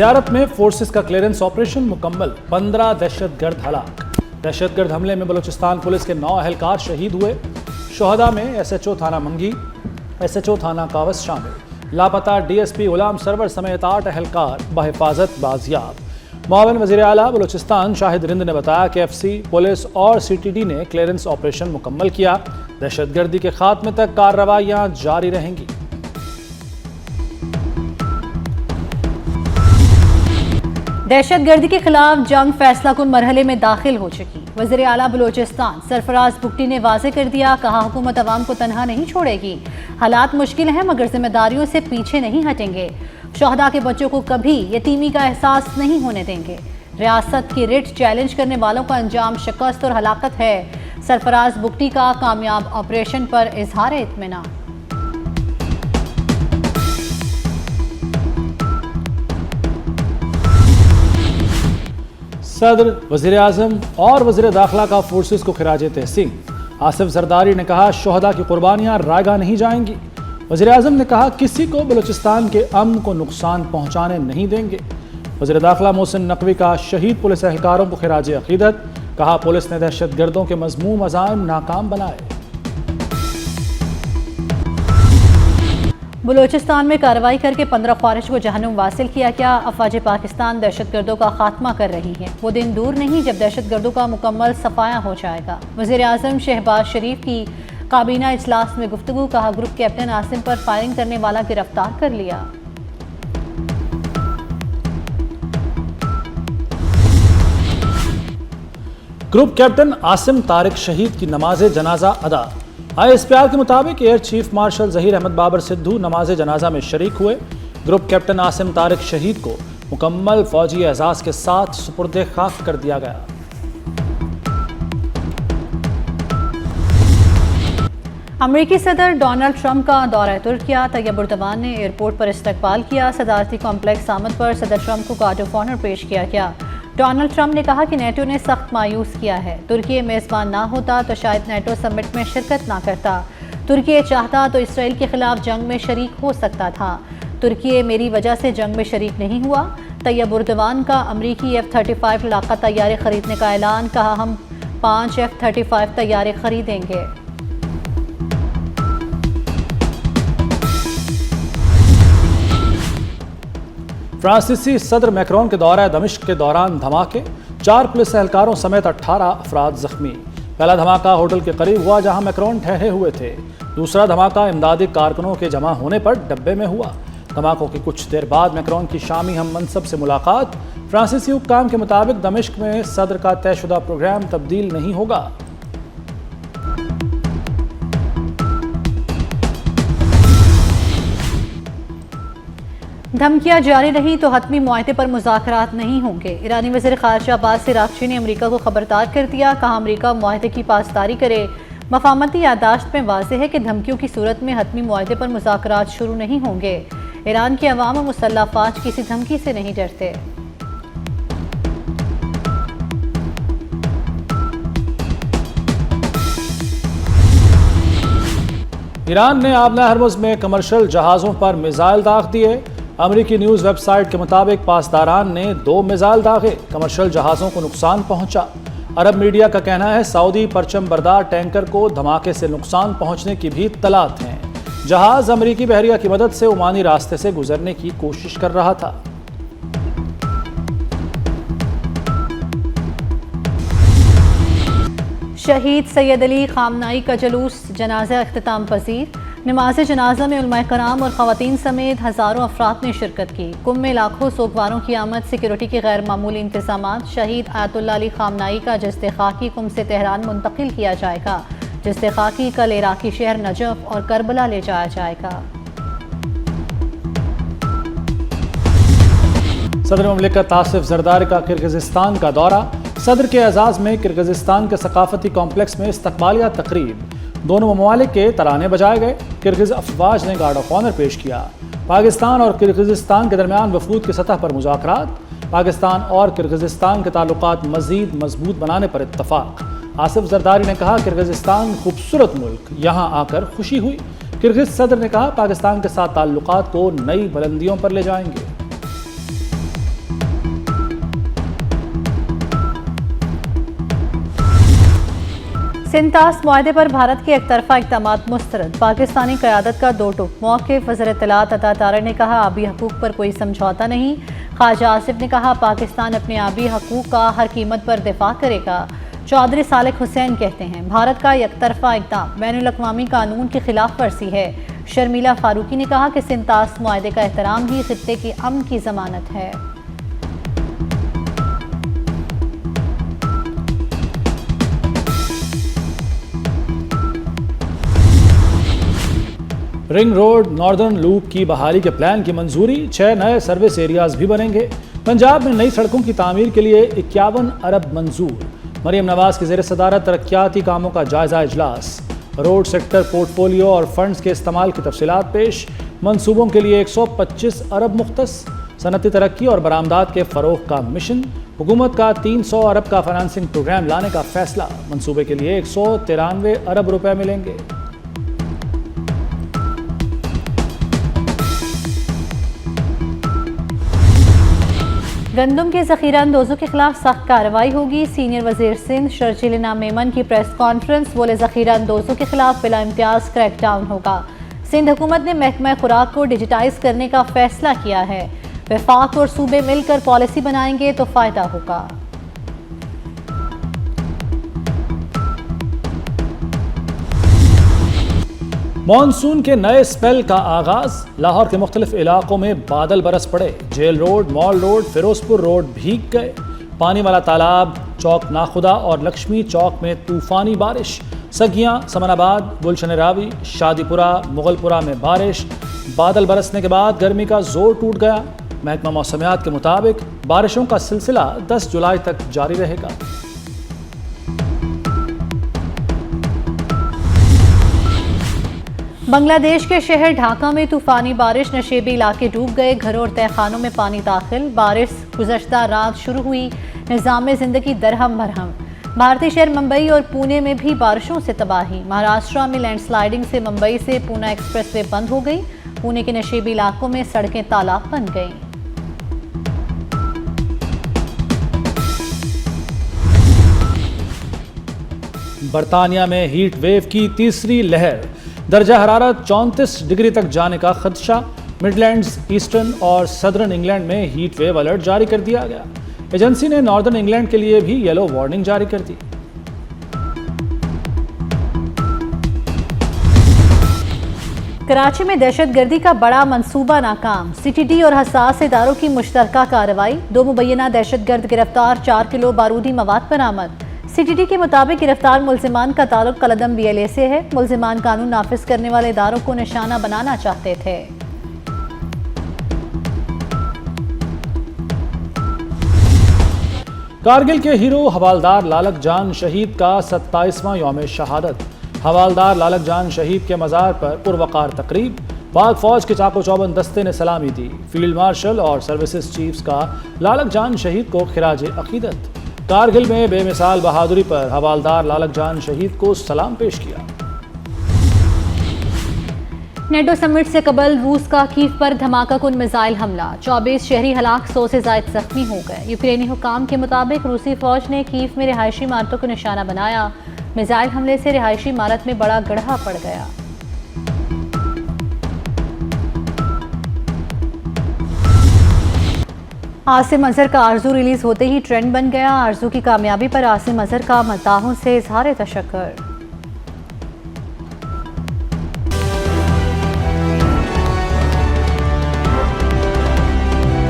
ज़ियारत में फोर्सेस का क्लियरेंस ऑपरेशन मुकम्मल, 15 दहशतगर्द हलाक। दहशतगर्द हमले में बलूचिस्तान पुलिस के 9 एहलकार शहीद हुए। शोहदा में SHO थाना मंगी, SHO थाना कावस शामिल। लापता DSP गुलाम सरवर समेत 8 एहलकार बहिफाजत बाजियाब। मुआविन वज़ीर आला बलूचिस्तान शाहिद रिंद ने बताया कि FC, पुलिस और CTD ने क्लियरेंस ऑपरेशन मुकम्मल किया। दहशतगर्दी के खात्मे तक कार्रवाइयाँ जारी रहेंगी। दहशतगर्दी के खिलाफ जंग फैसला कुन मरहले में दाखिल हो चुकी। वज़ीर आला बलूचिस्तान सरफराज बुगटी ने वाज़े कर दिया, कहा हुकूमत अवाम को तनहा नहीं छोड़ेगी। हालात मुश्किल हैं मगर जिम्मेदारियों से पीछे नहीं हटेंगे। शोहदा के बच्चों को कभी यतीमी का एहसास नहीं होने देंगे। रियासत की रिट चैलेंज करने वालों का अंजाम शिकस्त और हलाकत है। सरफराज बुगटी का कामयाब ऑपरेशन पर इजहार इत्मीनान। सदर, वज़ीर आज़म और वज़ीर दाखिला का फोर्सेस को खिराज तहसीन। आसिफ जरदारी ने कहा शोहदा की कुर्बानियाँ रायगा नहीं जाएंगी। वज़ीर आज़म ने कहा किसी को बलूचिस्तान के अमन को नुकसान पहुँचाने नहीं देंगे। वज़ीर दाखिला मोहसिन नकवी का शहीद पुलिस एहलकारों को खिराज अक़ीदत। कहा पुलिस ने दहशतगर्दों के मज़मूम अज़ाइम नाकाम बनाए। बलूचिस्तान में कार्रवाई करके 15 ख्वारिज को जहन्नुम वासिल किया गया। अफवाज पाकिस्तान दहशतगर्दों का खात्मा कर रही है। वो दिन दूर नहीं जब दहशतगर्दों का मुकम्मल सफाया हो जाएगा। वज़ीर आज़म शहबाज शरीफ की काबीना इजलास में गुफ्तगू। कहा ग्रुप कैप्टन आसिम पर फायरिंग करने वाला गिरफ्तार कर लिया। ग्रुप कैप्टन आसिम तारिक शहीद की नमाज जनाजा अदा। ISPR के मुताबिक air chief marshal Zaheer Ahmed Babar Sidhu नमाज जनाजा में शरीक हुए। ग्रुप कैप्टन आसिम तारिक शहीद को मुकम्मल फौजी एजाज़ के साथ सुपुर्द खाक कर दिया गया। अमेरिकी सदर डोनाल्ड ट्रंप का दौरा तुर्किया। तैयब उर्दवान ने एयरपोर्ट पर इस्तकबाल किया। सदारती कॉम्प्लेक्स आमद पर सदर ट्रंप को गार्ड ऑफ ऑनर पेश किया गया। डोनाल्ड ट्रंप ने कहा कि नेटो ने सख्त मायूस किया है। तुर्की मेज़बान ना होता तो शायद नेटो समिट में शिरकत ना करता। तुर्की चाहता तो इसराइल के खिलाफ जंग में शरीक हो सकता था। तुर्की मेरी वजह से जंग में शरीक नहीं हुआ। तैयब उर्दवान का अमरीकी F-35 लड़ाका तैयारे खरीदने का ऐलान। कहा हम 5 F-35 तैयारे खरीदेंगे। फ्रांसीसी सदर मैक्रोन के दौरा दमिश्क के दौरान धमाके, 4 पुलिस एहलकारों समेत 18 अफराद जख्मी। पहला धमाका होटल के करीब हुआ जहां मैक्रोन ठहरे हुए थे। दूसरा धमाका इमदादी कारकुनों के जमा होने पर डब्बे में हुआ। धमाकों की कुछ देर बाद मैक्रोन की शामी हम मनसब से मुलाकात। फ्रांसीसी हुक्काम के मुताबिक दमिश्क में सदर का तयशुदा प्रोग्राम तब्दील नहीं होगा। धमकियां जारी रही तो हतमी मुआहदे पर मुज़ाकरात नहीं होंगे। ईरानी वज़ीर ख़ारिजा अब्बास इराक़ची ने अमरीका को खबरदार कर दिया। कहा अमरीका मुआहदे की पासदारी करे। मफाहमती यादाश्त में वाज़ेह है कि धमकियों की सूरत में हतमी मुआहदे पर मुज़ाकरात शुरू नहीं होंगे। ईरान की अवाम और मुसल्लह फ़ौज किसी धमकी से नहीं डरते। ईरान ने आबना हरमुज़ में कमर्शियल जहाज़ों पर मिसाइल दाग दिए। अमरीकी न्यूज़ वेबसाइट के मुताबिक पासदारान ने 2 मिसाइल दागे। कमर्शियल जहाज़ों को नुकसान पहुंचा। अरब मीडिया का कहना है सऊदी परचम बरदार टैंकर को धमाके से नुकसान पहुंचने की भी तलात हैं। जहाज़ अमरीकी बहरिया की मदद से ओमानी रास्ते से गुजरने की कोशिश कर रहा था। शहीद सैयद अली खामनाई का जुलूस जनाजा अख्तिताम पजीर। नमाज जनाजा में उलमाए कराम और ख़वातीन समेत हज़ारों अफराद ने शिरकत की। कुंभ में लाखों सोगवारों की आमद, सिक्योरिटी के गैर मामूली इंतजामात। शहीद आयतुल्लाह अली खामनाई का जस्ते खाकी कुंभ से तेहरान मुंतकिल किया जाएगा। जस्ते खाकी कल इराकी शहर नजफ और करबला ले जाया जाएगा। सदर ममलिकत आसिफ जरदारी का किर्गिज़स्तान का दौरा। सदर के एजाज़ में किर्गिज़स्तान के सकाफती कॉम्प्लेक्स में इस्तकबालिया तकरीब। दोनों ममालिक के तराने बजाए गए। किर्गिज़ अफवाज ने गार्ड ऑफ ऑनर पेश किया। पाकिस्तान और किर्गिज़स्तान के दरमियान वफूद की सतह पर मुज़ाकरात। पाकिस्तान और किर्गिज़स्तान के ताल्लुकात मज़ीद मजबूत बनाने पर इत्तफाक। आसिफ जरदारी ने कहा किर्गिज़स्तान खूबसूरत मुल्क, यहाँ आकर खुशी हुई। किर्गिज़ सदर ने कहा पाकिस्तान के साथ ताल्लुकात को नई बुलंदियों पर ले जाएंगे। सिंतास मुआहदे पर भारत के एकतरफा इक़दामात मुस्तरद। पाकिस्तानी क़यादत का दो टुक मौक़िफ़। वज़ीर इत्तलात अता तारड़ ने कहा आबी हकूक़ पर कोई समझौता नहीं। ख्वाजा आसिफ ने कहा पाकिस्तान अपने आबी हकूक़ का हर कीमत पर दिफा करेगा। चौधरी सालिक हुसैन कहते हैं भारत का एकतरफा इक़दाम बैनुल-अक़वामी कानून की खिलाफ वर्जी है। शर्मिला फारूकी ने कहा कि सिंतास मुआहदे का एहतराम ही खित्ते की अमन की ज़मानत है। रिंग रोड नॉर्दर्न लूप की बहाली के प्लान की मंजूरी। 6 नए सर्विस एरियाज भी बनेंगे। पंजाब में नई सड़कों की तामीर के लिए 51 अरब मंजूर। मरीम नवाज की ज़ेर सदारत तरक्याती कामों का जायजा इजलास। रोड सेक्टर पोर्टफोलियो और फंड्स के इस्तेमाल की तफसीलात पेश। मंसूबों के लिए 125 अरब मुख्तस। सनती तरक्की और बरामदात के फ़रोग़ का मिशन। हुकूमत का 300 अरब का फाइनेंसिंग प्रोग्राम लाने का फैसला। मंसूबे के लिए 193 अरब रुपए मिलेंगे। गंदम के ज़ख़ीरा अंदोज़ों के खिलाफ सख्त कार्रवाई होगी। सीनियर वज़ीर सिंध शर्जील मेमन की प्रेस कॉन्फ्रेंस। बोले ज़ख़ीरा अंदोज़ों के खिलाफ बिला इम्तियाज़ क्रैकडाउन होगा। सिंध हुकूमत ने महकमा खुराक को डिजिटाइज करने का फैसला किया है। वफाक और सूबे मिलकर पॉलिसी बनाएंगे तो फ़ायदा होगा। मॉनसून के नए स्पेल का आगाज। लाहौर के मुख्तलिफ इलाकों में बादल बरस पड़े। Jail road, mall road, Ferozepur road भीग गए। पानी वाला तालाब, चौक नाखुदा और लक्ष्मी चौक में तूफानी बारिश। सगियां, समनाबाद, गुलशन रावी, शादीपुरा, मुगलपुरा में बारिश। बादल बरसने के बाद गर्मी का जोर टूट गया। महकमा मौसमियात के मुताबिक बारिशों का सिलसिला 10 जुलाई तक जारी रहेगा। बांग्लादेश के शहर ढाका में तूफानी बारिश। नशेबी इलाके डूब गए। घरों और तहखानों में पानी दाखिल। बारिश गुज़श्ता रात शुरू हुई। निज़ाम ज़िंदगी दरहम भरहम। भारतीय शहर मुंबई और पुणे में भी बारिशों से तबाही। महाराष्ट्र में लैंडस्लाइडिंग से मुंबई से पूना एक्सप्रेसवे बंद हो गई। पुणे के नशेबी इलाकों में सड़कें तालाब बन गईं। बरतानिया में हीट वेव की तीसरी लहर। दर्जा हरारत 34 डिग्री तक जाने का खदशा। मिडलैंड्स, ईस्टर्न और सदर्न इंग्लैंड में हीट वेव अलर्ट जारी कर दिया गया। एजेंसी ने नॉर्दर्न इंग्लैंड के लिए भी येलो वार्निंग जारी कर दी। कराची में दहशतगर्दी का बड़ा मंसूबा नाकाम। CTD और हसास इदारों की मुश्तरका कार्रवाई। 2 मुबैना दहशतगर्द गिरफ्तार। 4 किलो बारूदी मवाद बरामद। CTD के मुताबिक गिरफ्तार मुल्जिमान का ताल्लुक कलदम BLA से है। मुल्जिमान कानून नाफिज करने वाले इदारों को निशाना बनाना चाहते थे। कारगिल के हीरो हवालदार लालक जान शहीद का 27वां यौम शहादत। हवालदार लालक जान शहीद के मज़ार पर पुरवकार तकरीब। पाक फौज के चाको चौबंद दस्ते ने सलामी दी। फील्ड मार्शल और सर्विसेज चीफ्स का लालक जान शहीद को खिराज अकीदत। कारगिल में बेमिसाल बहादुरी पर हवालदार लालक जान शहीद को सलाम पेश किया। नेटो समिट से कबल रूस का कीव पर धमाकाकुन मिसाइल हमला। 24 शहरी हलाक, 100 से ज़ायद जख्मी हो गए। यूक्रेनी हुकाम के मुताबिक रूसी फौज ने कीव में रिहायशी इमारतों को निशाना बनाया। मिसाइल हमले से रिहायशी इमारत में बड़ा गड्ढा पड़ गया। आसिम अजहर का आरजू रिलीज होते ही ट्रेंड बन गया। आरजू की कामयाबी पर आसिम अजहर का मद्दाहों से इजहार तशक्कुर।